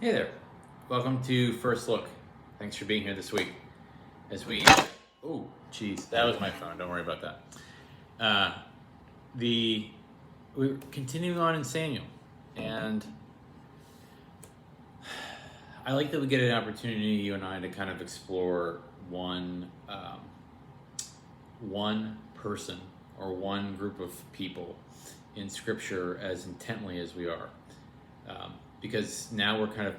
Hey there. Welcome to First Look. Thanks for being here this week. Oh, geez, that was my phone. Don't worry about that. Uh, we're continuing on in Samuel, and I like that we get an opportunity, you and I, to kind of explore one person or one group of people in Scripture as intently as we are, because now we're kind of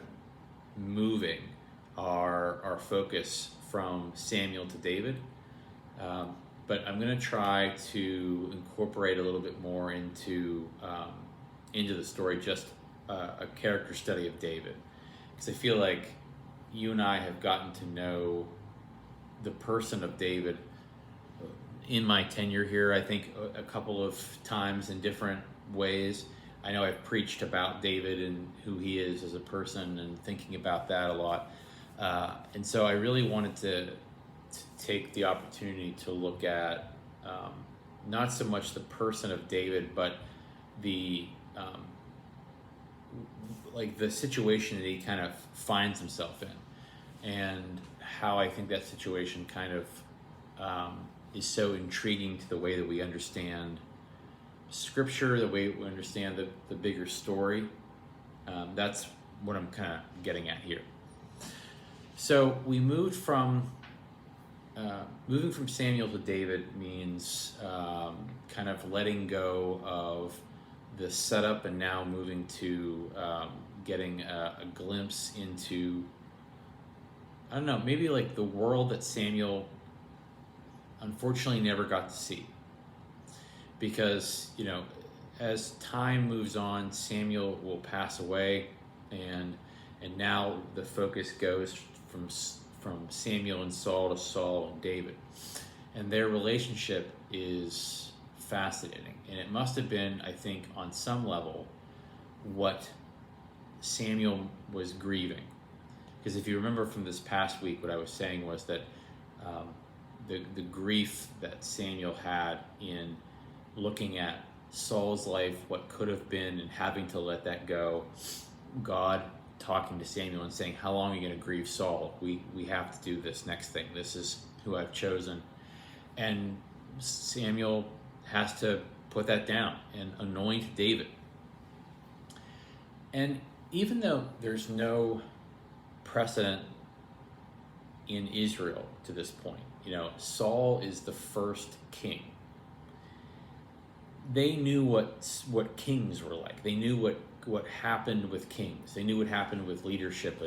moving our focus from Samuel to David. But I'm going to try to incorporate a little bit more into the story, just a character study of David, because I feel like you and I have gotten to know the person of David in my tenure here. I think a couple of times in different ways. I know I've preached about David and who he is as a person and thinking about that a lot. And so I really wanted to take the opportunity to look at not so much the person of David, but the the situation that he kind of finds himself in, and how I think that situation kind of is so intriguing to the way that we understand Scripture, the way we understand the bigger story. That's what I'm kind of getting at here. So we moving from Samuel to David means kind of letting go of the setup and now moving to getting a glimpse into, I don't know, maybe like the world that Samuel unfortunately never got to see. Because, as time moves on, Samuel will pass away, and now the focus goes from Samuel and Saul to Saul and David. And their relationship is fascinating. And it must have been, I think, on some level, what Samuel was grieving. Because if you remember from this past week, what I was saying was that the grief that Samuel had in looking at Saul's life, what could have been, and having to let that go, God talking to Samuel and saying, how long are you going to grieve Saul? We have to do this next thing. This is who I've chosen. And Samuel has to put that down and anoint David. And even though there's no precedent in Israel to this point, Saul is the first king. They knew what kings were like. They knew what happened with kings. They knew what happened with leadership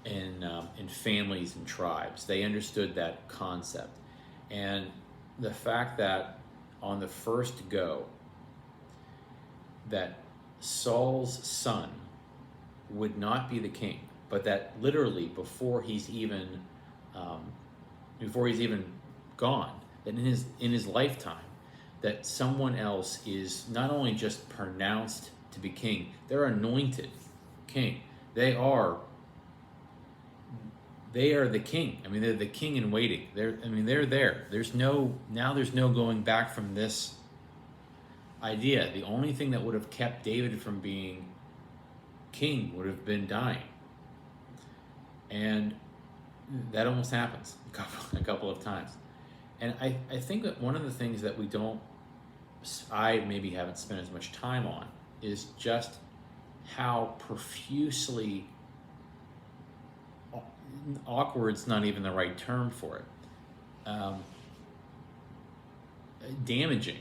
in families and tribes. They understood that concept. And the fact that on the first go, that Saul's son would not be the king, but that literally before he's even gone, that in his lifetime, that someone else is not only just pronounced to be king, they're anointed king. They are the king. I mean, they're the king in waiting. They're there. There's no going back from this idea. The only thing that would have kept David from being king would have been dying. And that almost happens a couple of times. And I think that one of the things that I maybe haven't spent as much time on is just how profusely awkward's not even the right term for it, damaging,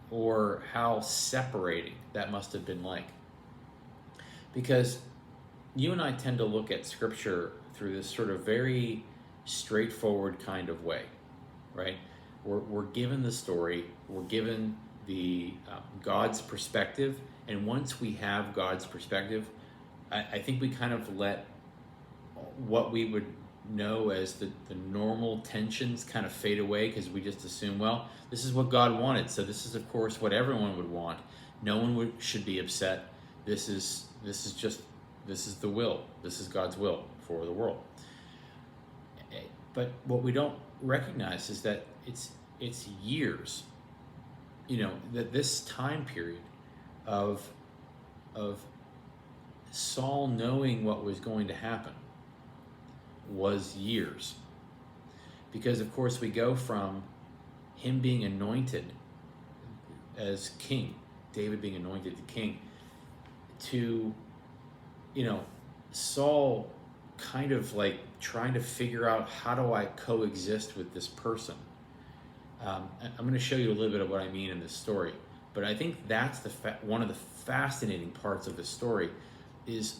or how separating that must have been like. Because you and I tend to look at Scripture through this sort of very straightforward kind of way, right? We're given the story, we're given the God's perspective, and once we have God's perspective, I think we kind of let what we would know as the normal tensions kind of fade away, because we just assume, well, this is what God wanted, so this is of course what everyone would want. No one should be upset. This is the will. This is God's will for the world. But what we don't recognize is that it's years, that this time period of Saul knowing what was going to happen was years. Because, of course, we go from him being anointed as king, David being anointed the king, to, Saul kind of like trying to figure out, how do I coexist with this person? I'm going to show you a little bit of what I mean in this story, but I think that's one of the fascinating parts of the story is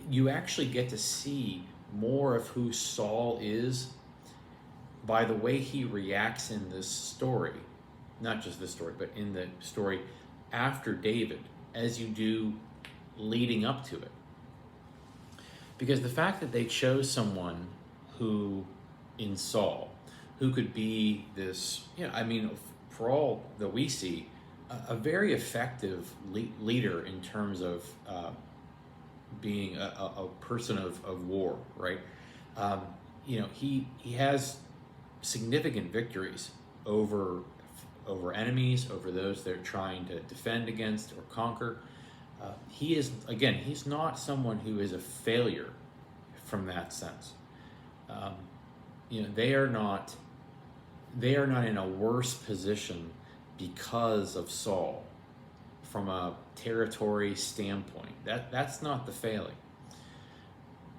you actually get to see more of who Saul is by the way he reacts in this story, not just this story, but in the story after David, as you do leading up to it. Because the fact that they chose someone who, in Saul, who could be this, for all that we see, a very effective leader in terms of being a person of war, right? He has significant victories over enemies, over those they're trying to defend against or conquer. He's not someone who is a failure from that sense. They are not in a worse position because of Saul from a territory standpoint. That's not the failing.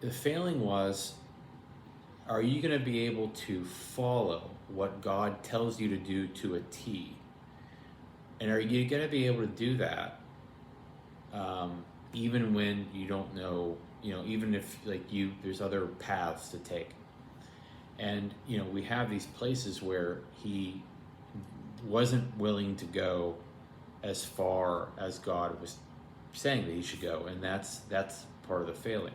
The failing was, are you going to be able to follow what God tells you to do to a T? And are you going to be able to do that even when you don't know, even if there's other paths to take? And, we have these places where he wasn't willing to go as far as God was saying that he should go. And that's part of the failing.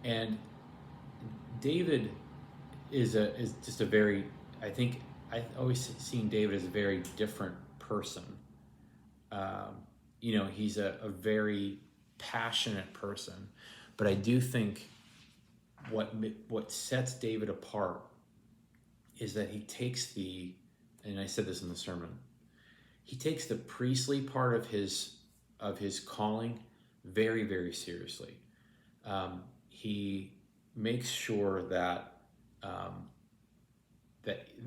And David is just a very, I think, I've always seen David as a very different person. He's a very passionate person, but I do think what sets David apart is that he takes and I said this in the sermon, he takes the priestly part of his calling very, very seriously. He makes sure that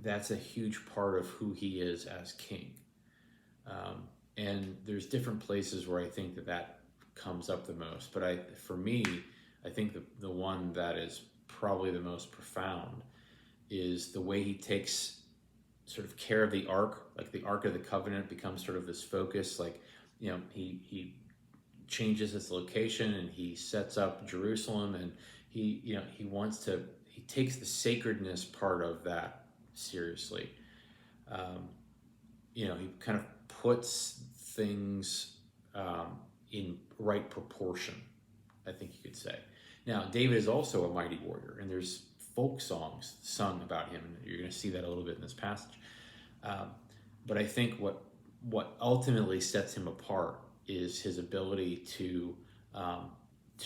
that's a huge part of who he is as king. And there's different places where I think that comes up the most. But for me, I think the one that is probably the most profound is the way he takes sort of care of the ark. Like the Ark of the Covenant becomes sort of this focus. He changes its location and he sets up Jerusalem, and he takes the sacredness part of that seriously. He kind of puts things in right proportion, I think you could say. Now, David is also a mighty warrior, and there's folk songs sung about him, and you're going to see that a little bit in this passage. But I think what ultimately sets him apart is his ability to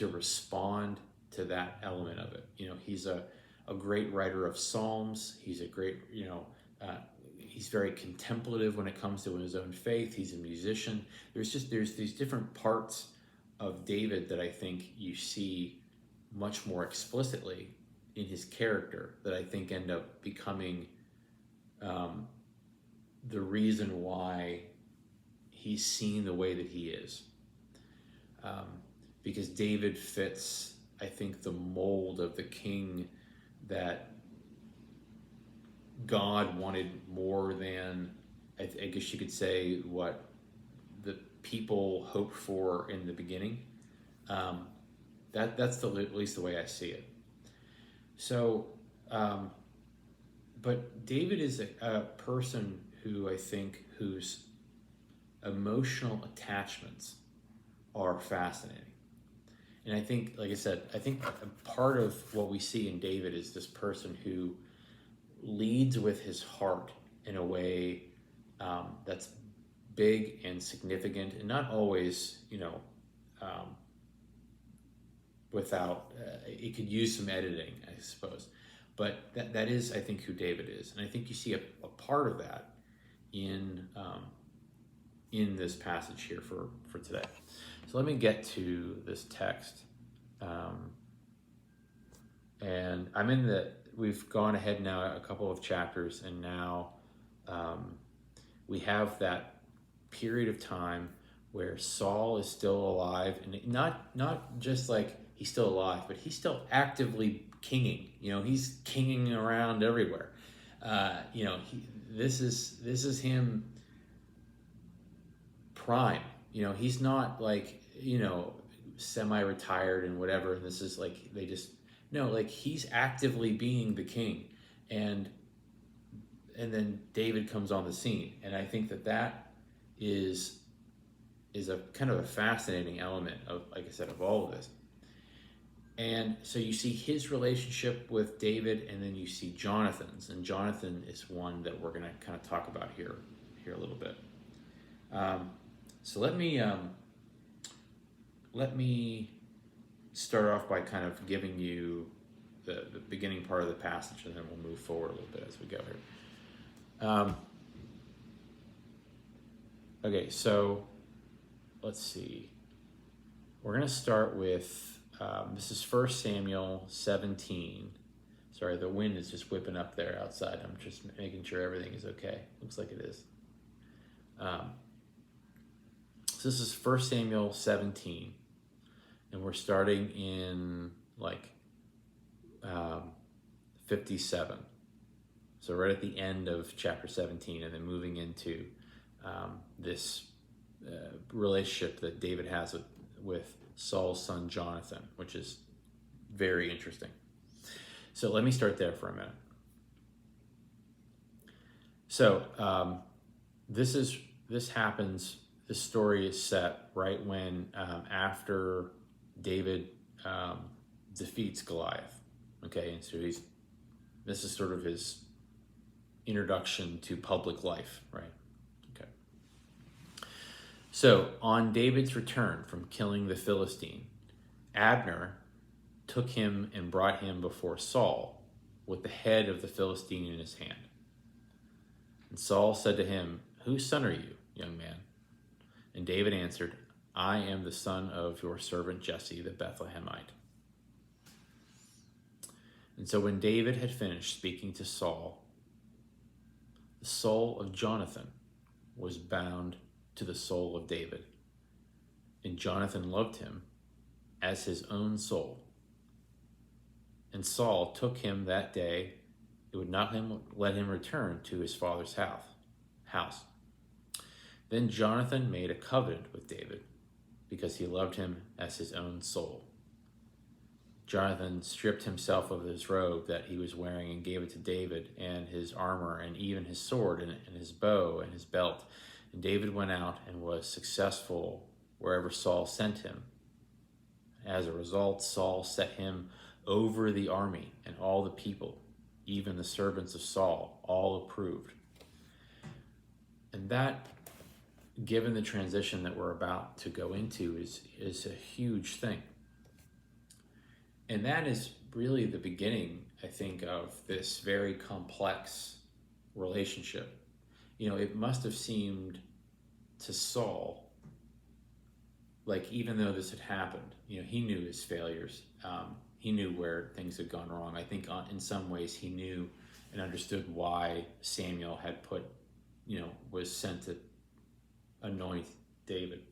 respond to that element of it. He's a great writer of psalms. He's a great, he's very contemplative when it comes to his own faith. He's a musician. There's these different parts of David that I think you see much more explicitly in his character that I think end up becoming the reason why he's seen the way that he is. Because David fits, I think, the mold of the king that God wanted more than, I guess you could say, what the people hoped for in the beginning. That's at least the way I see it. So, but David is a person who I think whose emotional attachments are fascinating. And I think, like I said, I think a part of what we see in David is this person who leads with his heart in a way that's big and significant, and not always, without, it could use some editing, I suppose. But that is, I think, who David is. And I think you see a part of that in this passage here for today. So let me get to this text. And we've gone ahead now a couple of chapters, and now we have that period of time where Saul is still alive, and not just like he's still alive, but he's still actively kinging. He's kinging around everywhere. This is him prime. He's not like semi-retired and whatever. And this is like he's actively being the king, and then David comes on the scene, and I think that is a kind of a fascinating element of, like I said, of all of this. And so you see his relationship with David, and then you see Jonathan's, and Jonathan is one that we're going to kind of talk about here a little bit. So let me start off by kind of giving you the beginning part of the passage, and then we'll move forward a little bit as we go here. Okay, so let's see. We're going to start with, this is 1 Samuel 17. Sorry, the wind is just whipping up there outside. I'm just making sure everything is okay. Looks like it is. So this is 1 Samuel 17. And we're starting in 57. So right at the end of chapter 17, and then moving into this relationship that David has with Saul's son Jonathan, which is very interesting. So let me start there for a minute. So this happens. This story is set right when after David defeats Goliath. Okay, and so this is sort of his introduction to public life, right? Okay. So on David's return from killing the Philistine, Abner took him and brought him before Saul with the head of the Philistine in his hand. And Saul said to him, "Whose son are you, young man?" And David answered, "I am the son of your servant Jesse the Bethlehemite." And so when David had finished speaking to Saul, the soul of Jonathan was bound to the soul of David, and Jonathan loved him as his own soul. And Saul took him that day, and would not let him return to his father's house. Then Jonathan made a covenant with David, because he loved him as his own soul. Jonathan stripped himself of his robe that he was wearing and gave it to David, and his armor, and even his sword, and his bow, and his belt. And David went out and was successful wherever Saul sent him. As a result, Saul set him over the army, and all the people, even the servants of Saul, all approved. And that, given the transition that we're about to go into, is a huge thing. And that is really the beginning, I think, of this very complex relationship. It must have seemed to Saul like, even though this had happened, he knew his failures. He knew where things had gone wrong. I think in some ways he knew and understood why Samuel had was sent to anoint David.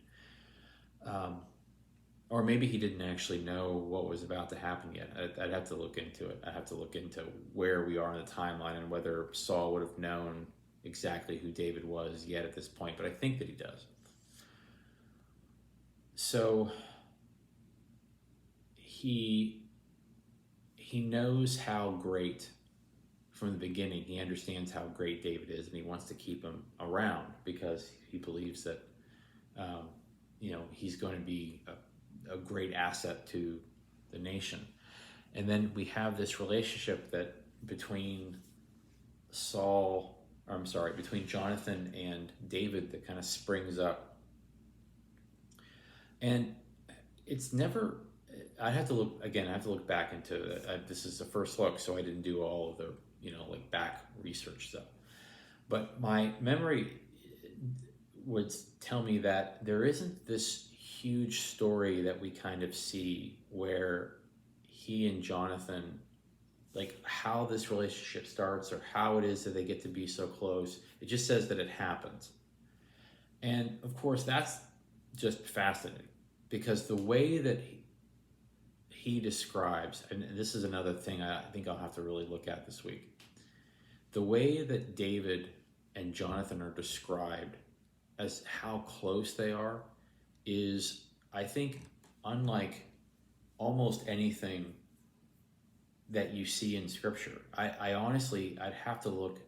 Or maybe he didn't actually know what was about to happen yet. I'd have to look into it. I'd have to look into where we are in the timeline and whether Saul would have known exactly who David was yet at this point, but I think that he does. So he knows how great, from the beginning, he understands how great David is, and he wants to keep him around because he believes that he's going to be a great asset to the nation. And then we have this relationship that between Jonathan and David that kind of springs up. And it's never, I have to look back into it. This is the first look, so I didn't do all of the, back research stuff. But my memory would tell me that there isn't this huge story that we kind of see where he and Jonathan, like how this relationship starts or how it is that they get to be so close. It just says that it happens. And of course, that's just fascinating because the way that he describes, and this is another thing I think I'll have to really look at this week, the way that David and Jonathan are described as how close they are is, I think, unlike almost anything that you see in scripture. I honestly, I'd have to look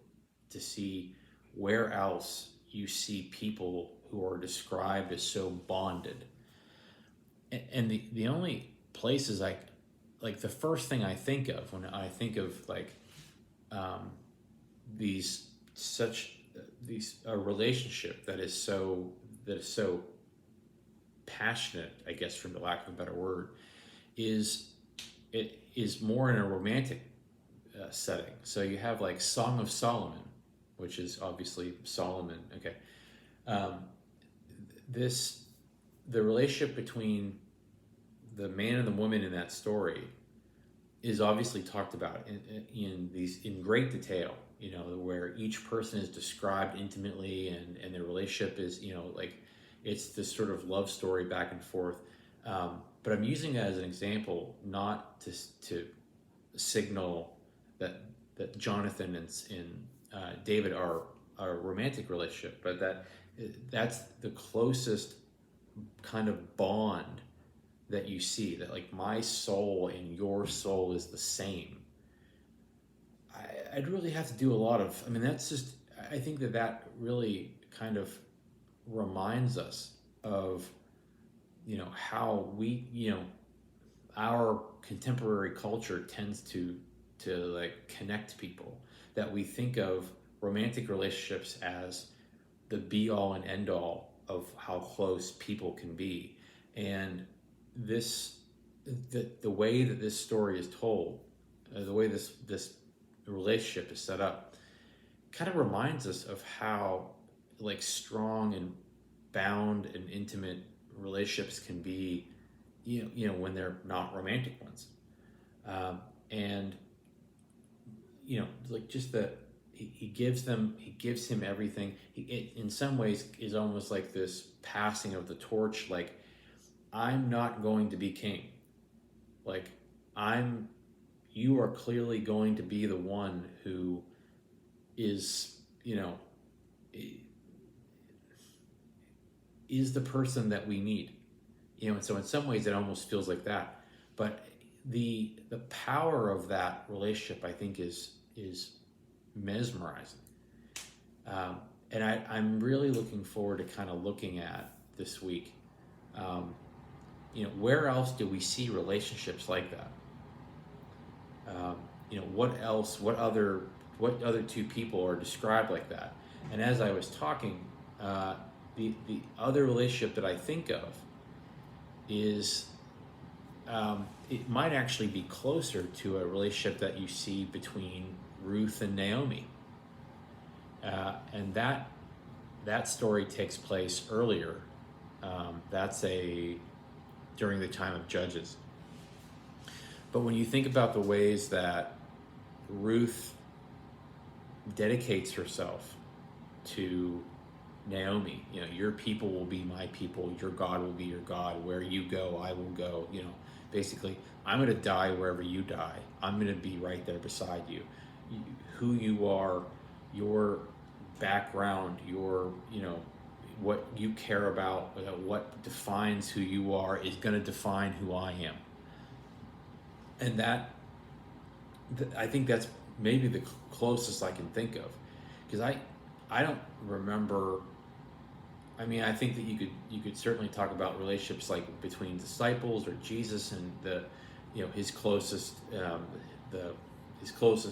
to see where else you see people who are described as so bonded. And the only places like the first thing I think of when I think of like these a relationship that is so passionate, I guess, from the lack of a better word, is it is more in a romantic setting. So you have like Song of Solomon, which is obviously Solomon. Okay, the relationship between the man and the woman in that story is obviously talked about in great detail. You know, where each person is described intimately, and their relationship is, you know, like it's this sort of love story back and forth. But I'm using that as an example, not to signal that Jonathan and David are a romantic relationship, but that's the closest kind of bond that you see, that like my soul and your soul is the same. I'd really have to do a lot of, I mean, that's just, I think that really kind of reminds us of, you know, how we, you know, our contemporary culture tends to like connect people, that we think of romantic relationships as the be all and end all of how close people can be. And the way that this story is told, the way this relationship is set up, kind of reminds us of how like strong and bound and intimate relationships can be, you know, when they're not romantic ones. And you know, like just that he gives him everything. It in some ways is almost like this passing of the torch, like I'm not going to be king, like you are clearly going to be the one who is, you know, is the person that we need, you know. And so in some ways it almost feels like that, but the power of that relationship, I think, is mesmerizing. And I'm really looking forward to kind of looking at this week, you know, where else do we see relationships like that? You know, what else, what other two people are described like that? And as I was talking, the other relationship that I think of is, it might actually be closer to a relationship that you see between Ruth and Naomi. And that story takes place earlier. That's during the time of Judges. But when you think about the ways that Ruth dedicates herself to Naomi, you know, your people will be my people, your God will be your God, where you go, I will go, you know, basically, I'm going to die wherever you die. I'm going to be right there beside you. Who you are, your background, your, you know, what you care about, what defines who you are is going to define who I am. And I think that's maybe the closest I can think of, because I don't remember. I mean, I think that you could certainly talk about relationships like between disciples or Jesus and his closest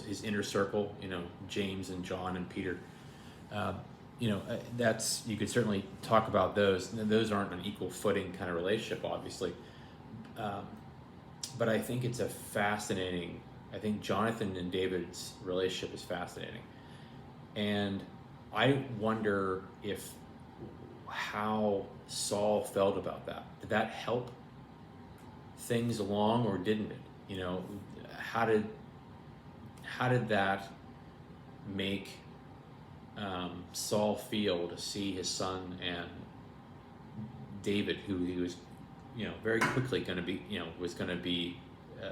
his inner circle, you know, James and John and Peter. That's, you could certainly talk about those. And those aren't an equal footing kind of relationship, obviously. But I think it's I think Jonathan and David's relationship is fascinating. And I wonder how Saul felt about that. Did that help things along, or didn't it? You know, how did that make Saul feel to see his son and David, who he was, very quickly going to be, was going to be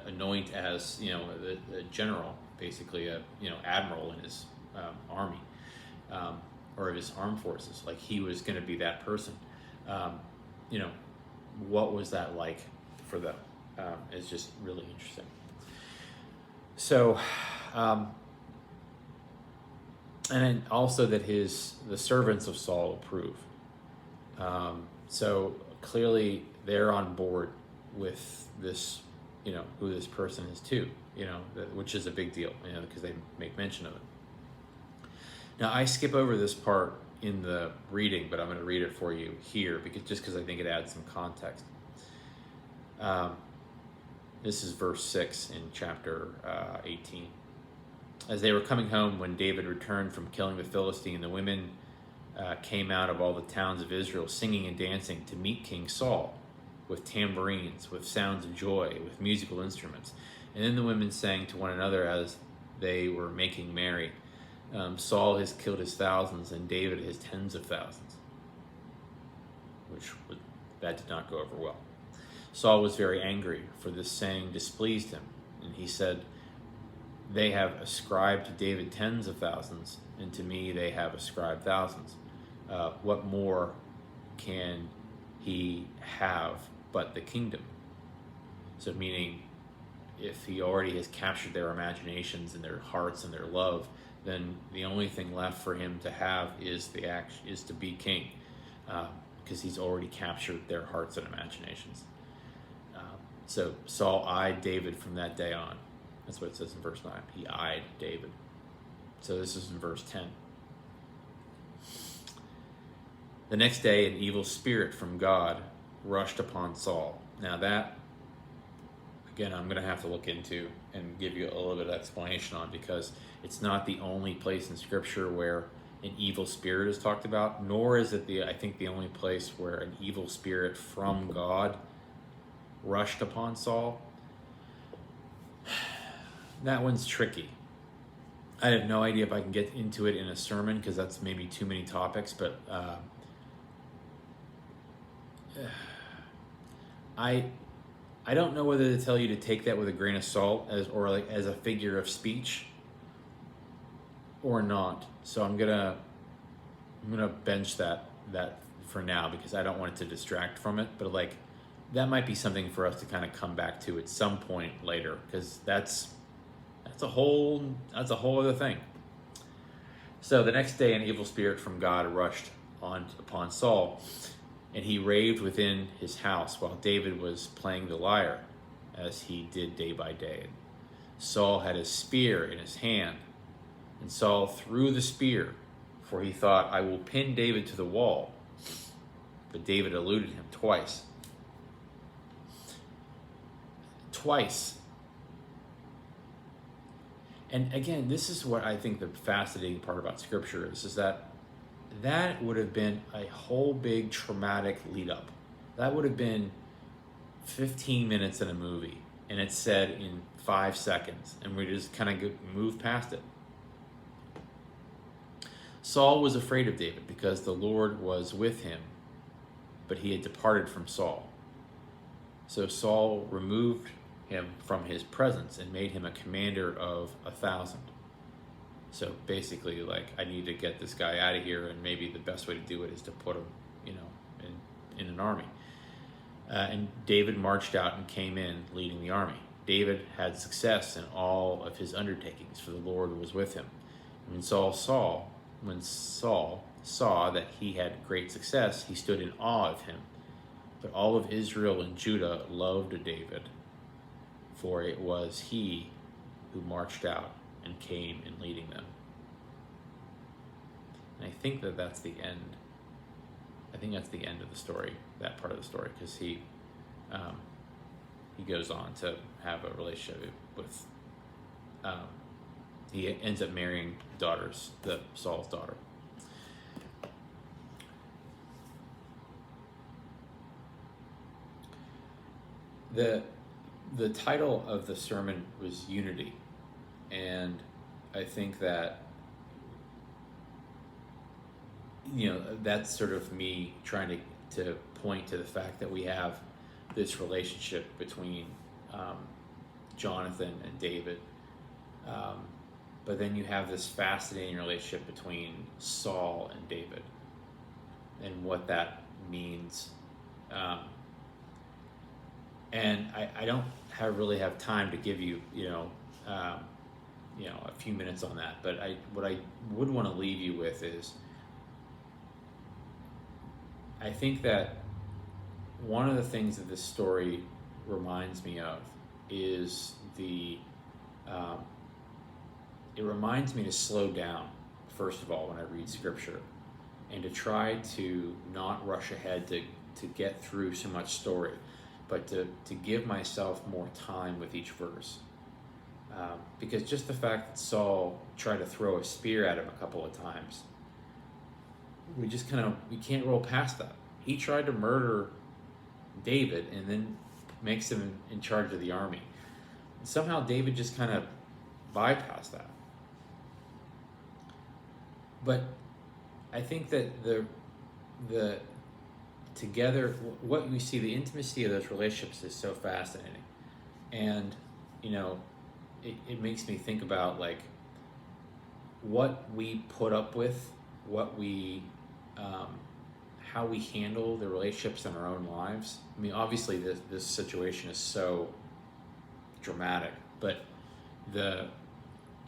anointed as, the general, basically a, admiral in his army, or of his armed forces. Like, he was going to be that person. What was that like for them? It's just really interesting. So, and then also that the servants of Saul approve. So clearly they're on board with this, who this person is too, which is a big deal, because they make mention of it. Now, I skip over this part in the reading, but I'm going to read it for you here because I think it adds some context. This is verse 6 in chapter 18. As they were coming home, when David returned from killing the Philistine, the women came out of all the towns of Israel singing and dancing to meet King Saul with tambourines, with sounds of joy, with musical instruments. And then the women sang to one another as they were making merry. Saul has killed his thousands and David his tens of thousands. That did not go over well. Saul was very angry, for this saying displeased him. And he said, "They have ascribed to David tens of thousands, and to me they have ascribed thousands. What more can he have but the kingdom?" So meaning, if he already has captured their imaginations and their hearts and their love, then the only thing left for him to have is to be king, because he's already captured their hearts and imaginations. So Saul eyed David from that day on. That's what it says in verse 9. He eyed David. So this is in verse 10. The next day, an evil spirit from God rushed upon Saul. Now that, again, I'm going to have to look into and give you a little bit of explanation on, because it's not the only place in Scripture where an evil spirit is talked about, nor is it the only place where an evil spirit from God rushed upon Saul. That one's tricky. I have no idea if I can get into it in a sermon, because that's maybe too many topics, but I don't know whether to tell you to take that with a grain of salt as a figure of speech or not. So I'm gonna bench that for now, because I don't want it to distract from it. But that might be something for us to kind of come back to at some point later, because that's a whole other thing. So the next day, an evil spirit from God rushed upon Saul, and he raved within his house while David was playing the lyre, as he did day by day. Saul had a spear in his hand, and Saul threw the spear, for he thought, "I will pin David to the wall." But David eluded him twice. And again, this is what I think the fascinating part about Scripture is that would have been a whole big traumatic lead up. That would have been 15 minutes in a movie, and it's said in 5 seconds, and we just kind of move past it. Saul was afraid of David because the Lord was with him, but he had departed from Saul. So Saul removed him from his presence and made him a commander of 1,000. So basically, I need to get this guy out of here, and maybe the best way to do it is to put him, in an army. And David marched out and came in, leading the army. David had success in all of his undertakings, for the Lord was with him. And when Saul saw that he had great success, he stood in awe of him. But all of Israel and Judah loved David, for it was he who marched out and came in leading them. And I think that's the end. I think that's the end of the story, that part of the story, because he goes on to have a relationship with, he ends up marrying Saul's daughter. the the title of the sermon was Unity, and I think that that's sort of me trying to point to the fact that we have this relationship between Jonathan and David, but then you have this fascinating relationship between Saul and David, and what that means. And I don't really have time to give you a few minutes on that, but what I would want to leave you with is, I think that one of the things that this story reminds me of is it reminds me to slow down, first of all, when I read scripture, and to try to not rush ahead to get through so much story, but to give myself more time with each verse. Because just the fact that Saul tried to throw a spear at him a couple of times, we can't roll past that. He tried to murder David and then makes him in charge of the army. And somehow David just kind of bypassed that. But I think that the together, what we see, the intimacy of those relationships is so fascinating. And it makes me think about like what we put up with, what we how we handle the relationships in our own lives. I mean, obviously this situation is so dramatic, but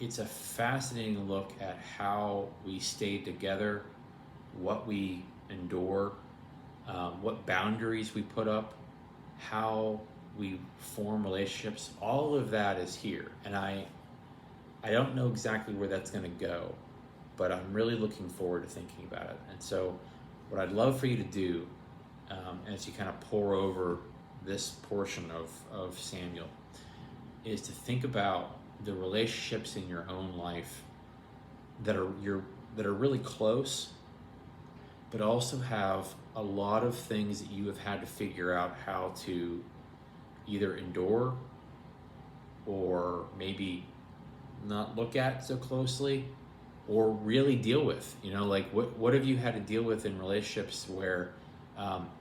it's a fascinating look at how we stay together, what we endure, what boundaries we put up, how we form relationships. All of that is here, and I don't know exactly where that's going to go, but I'm really looking forward to thinking about it. And so what I'd love for you to do, as you kind of pour over this portion of Samuel, is to think about the relationships in your own life that are really close, but also have a lot of things that you have had to figure out how to either endure or maybe not look at so closely, or really deal with. Like what have you had to deal with in relationships where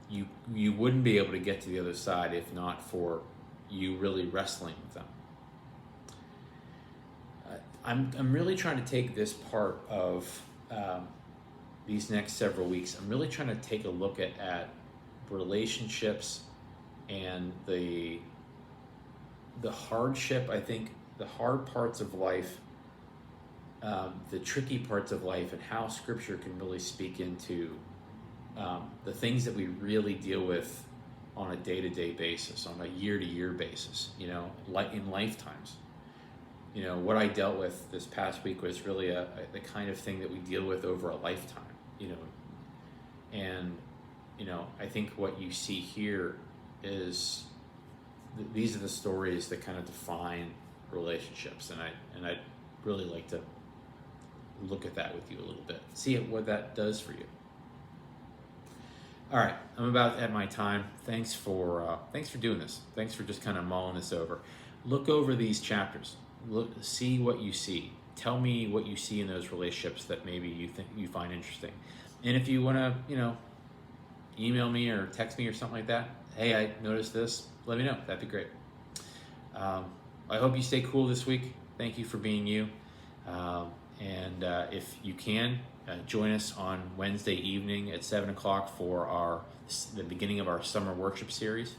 you wouldn't be able to get to the other side if not for you really wrestling with them. I'm really trying to take this part of these next several weeks. I'm really trying to take a look at relationships and the hardship. I think the hard parts of life, the tricky parts of life, and how Scripture can really speak into the things that we really deal with on a day-to-day basis, on a year-to-year basis, like in lifetimes. What I dealt with this past week was really the kind of thing that we deal with over a lifetime, and I think what you see here is these are the stories that kind of define relationships, and I'd really like to look at that with you a little bit, see what that does for you. All right, I'm about at my time. Thanks for doing this. Thanks for just kind of mulling this over. Look over these chapters. See what you see. Tell me what you see in those relationships that maybe you think you find interesting. And if you want to, email me or text me or something like that, hey, I noticed this, let me know. That'd be great. I hope you stay cool this week. Thank you for being you. And if you can, join us on Wednesday evening at 7 o'clock for the beginning of our summer worship series.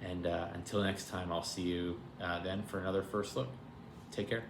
And until next time, I'll see you then for another First Look. Take care.